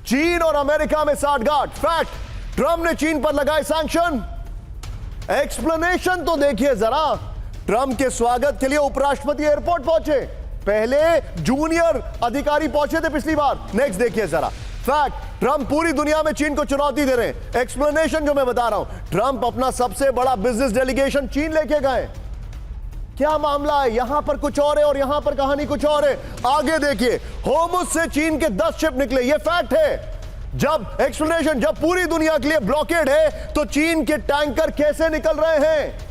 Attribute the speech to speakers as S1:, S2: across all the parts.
S1: चीन और अमेरिका में साठगांठ। फैक्ट, ट्रंप ने चीन पर लगाए सैंक्शन। एक्सप्लेनेशन तो देखिए जरा। ट्रंप के स्वागत के लिए उपराष्ट्रपति एयरपोर्ट पहुंचे, पहले जूनियर अधिकारी पहुंचे थे पिछली बार। नेक्स्ट देखिए जरा। फैक्ट, ट्रंप पूरी दुनिया में चीन को चुनौती दे रहे हैं। एक्सप्लेनेशन जो मैं बता रहा हूं, ट्रंप अपना सबसे बड़ा बिजनेस डेलीगेशन चीन लेके गए। क्या मामला है? यहां पर कुछ और है और यहां पर कहानी कुछ और है। आगे देखिए, होर्मुज से चीन के 10 शिप निकले, यह फैक्ट है। जब एक्सप्लेनेशन, जब पूरी दुनिया के लिए ब्लॉकेड है तो चीन के टैंकर कैसे निकल रहे हैं?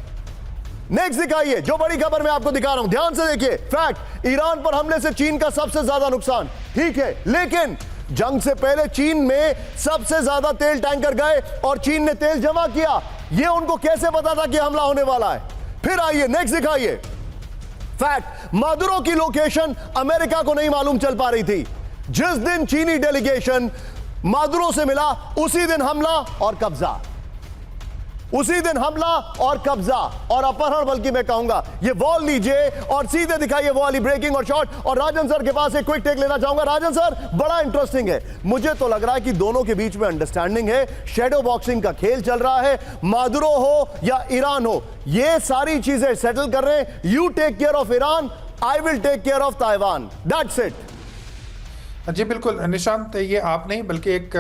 S1: नेक्स्ट दिखाइए, जो बड़ी खबर मैं आपको दिखा रहा हूं, ध्यान से देखिए। फैक्ट, ईरान पर हमले से चीन का सबसे ज्यादा नुकसान। ठीक है, लेकिन जंग से पहले चीन में सबसे ज्यादा तेल टैंकर गए और चीन ने तेल जमा किया। यह उनको कैसे पता था कि हमला होने वाला है? फिर आइए, नेक्स्ट दिखाइए। फैक्ट, मादुरो की लोकेशन अमेरिका को नहीं मालूम चल पा रही थी। जिस दिन चीनी डेलीगेशन मादुरो से मिला, उसी दिन हमला और कब्जा, उसी दिन हमला और कब्जा और अपहरण, बल्कि मैं कहूंगा। ये वॉल लीजिए और सीधे दिखाइए वो वाली ब्रेकिंग और शॉट। और राजन सर के पास एक क्विक टेक लेना चाहूंगा। राजन सर, बड़ा इंटरेस्टिंग है। मुझे तो लग रहा है कि दोनों के बीच में अंडरस्टैंडिंग है, शैडो बॉक्सिंग का खेल चल रहा है। मादुरो हो या ईरान हो, ये सारी चीजें सेटल कर रहे हैं। You take care of Iran, I will take care of Taiwan, that's it.
S2: जी बिल्कुल निशांत, ये आप नहीं बल्कि एक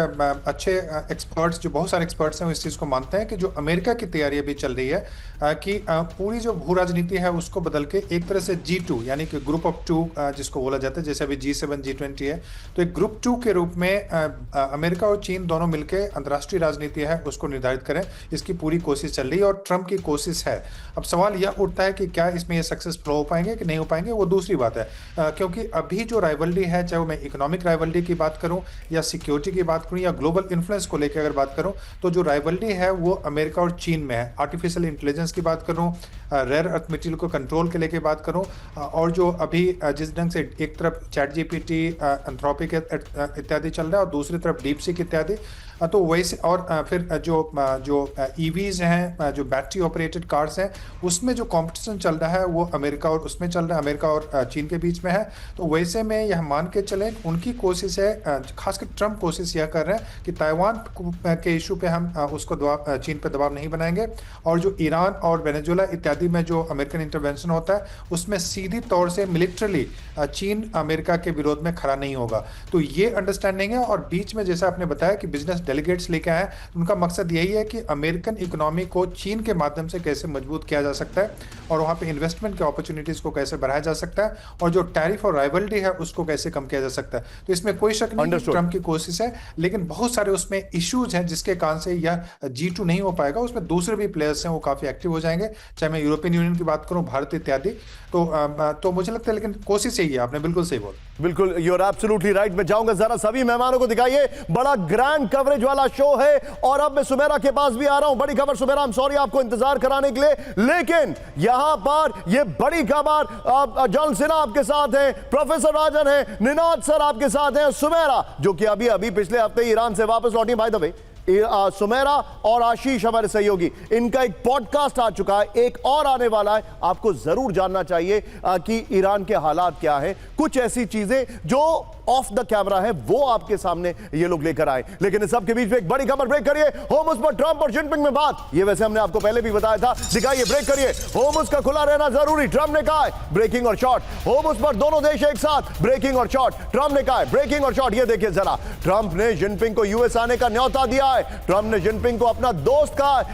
S2: अच्छे एक्सपर्ट्स, जो बहुत सारे एक्सपर्ट्स हैं वो इस चीज़ को मानते हैं कि जो अमेरिका की तैयारी अभी चल रही है कि पूरी जो भू राजनीति है उसको बदल के एक तरह से G2 यानी कि ग्रुप ऑफ 2 जिसको बोला जाता है, जैसे अभी G7 G20 है, तो एक ग्रुप 2 के रूप में अमेरिका और चीन दोनों मिलकर अंतर्राष्ट्रीय राजनीति है उसको निर्धारित करें। इसकी पूरी कोशिश चल रही है और ट्रंप की कोशिश है। अब सवाल यह उठता है कि क्या इसमें ये सक्सेसफुल हो पाएंगे कि नहीं हो पाएंगे, वो दूसरी बात है। क्योंकि अभी जो राइवलरी है, चाहे वो मैं इकोनॉमिक राइवलरी की बात करूं या सिक्योरिटी की बात करूं या ग्लोबल इन्फ्लुएंस को लेकर अगर बात करूं, तो जो राइवलरी है वो अमेरिका और चीन में है। आर्टिफिशियल इंटेलिजेंस की बात करूं, रेयर अर्थ मटेरियल को कंट्रोल के लेके बात करूं, और जो अभी जिस ढंग से एक तरफ चैट जीपीटी, एंथ्रोपिक इत्यादि चल रहा है और दूसरी तरफ डीपसीक इत्यादि, तो वैसे और फिर जो ईवीज हैं, जो बैटरी ऑपरेटेड कार्स हैं, उसमें जो कंपटीशन चल रहा है वो अमेरिका और उसमें चल रहा है, अमेरिका और चीन के बीच में है। तो वैसे में यह मान के चलें, उनकी कोशिश है, खासकर ट्रंप कोशिश यह कर रहे हैं कि ताइवान के इशू पे हम उसको चीन पे दबाव नहीं बनाएंगे, और जो ईरान और वेनेजुएला इत्यादि में जो अमेरिकन इंटरवेंशन होता है उसमें सीधी तौर से मिलिट्रली चीन अमेरिका के विरोध में खड़ा नहीं होगा। तो ये अंडरस्टैंडिंग है। और बीच में जैसा आपने बताया कि बिजनेस डेलीगेट्स लेके आए, उनका मकसद यही है कि अमेरिकन इकोनॉमी को चीन के माध्यम से कैसे मजबूत किया जा सकता है और वहाँ पे इन्वेस्टमेंट के अपॉर्चुनिटीज को कैसे बढ़ाया जा सकता है, और जो टैरिफ और राइवलरी है उसको कैसे कम किया जा सकता है। तो इसमें कोई शक नहीं, ट्रंप की कोशिश है, लेकिन बहुत सारे उसमें इश्यूज हैं जिसके कारण से यह G2 नहीं हो पाएगा। उसमें दूसरे भी प्लेयर्स हैं वो काफी एक्टिव हो जाएंगे, चाहे मैं यूरोपियन यूनियन की बात करूं, भारत इत्यादि। तो मुझे लगता है, लेकिन कोशिश यही है। आपने बिल्कुल सही बोला।
S1: बिल्कुल, यू आर एब्सोल्युटली राइट। मैं जाऊंगा जरा सभी मेहमानों को दिखाइए, बड़ा ग्रैंड कवरेज वाला शो है। और अब मैं सुमेरा के पास भी आ रहा हूं। बड़ी खबर सुमेरा, I'm सॉरी आपको इंतजार कराने के लिए, लेकिन यहां पर ये बड़ी खबर, जॉन सिन्हा आपके साथ हैं, प्रोफेसर राजन हैं, निनाद सर आपके साथ हैं, सुमेरा जो कि अभी पिछले हफ्ते ईरान से वापस लौटी। बाय द वे, सुमेरा और आशीष हमारे सहयोगी, इनका एक पॉडकास्ट आ चुका है, एक और आने वाला है। आपको जरूर जानना चाहिए कि ईरान के हालात क्या हैं। कुछ ऐसी चीजें जो ऑफ द कैमरा है वो आपके सामने ये लोग लेकर आए। लेकिन इस सब के बीच में एक बड़ी खबर, ब्रेक करिए। होर्मुज पर ट्रंप और जिनपिंग में बात, ये वैसे हमने आपको पहले भी बताया था। दिखाइए, ब्रेक करिए। होर्मुज का खुला रहना जरूरी, ट्रंप ने कहा है। ब्रेकिंग और शॉट, होर्मुज पर दोनों देश एक साथ, ब्रेकिंग और शॉट, ट्रंप ने कहा है। ब्रेकिंग और शॉट, ये देखिए जरा। ट्रंप ने जिनपिंग को यूएस आने का न्योता दिया है। ट्रंप ने जिनपिंग को अपना दोस्त कहा है।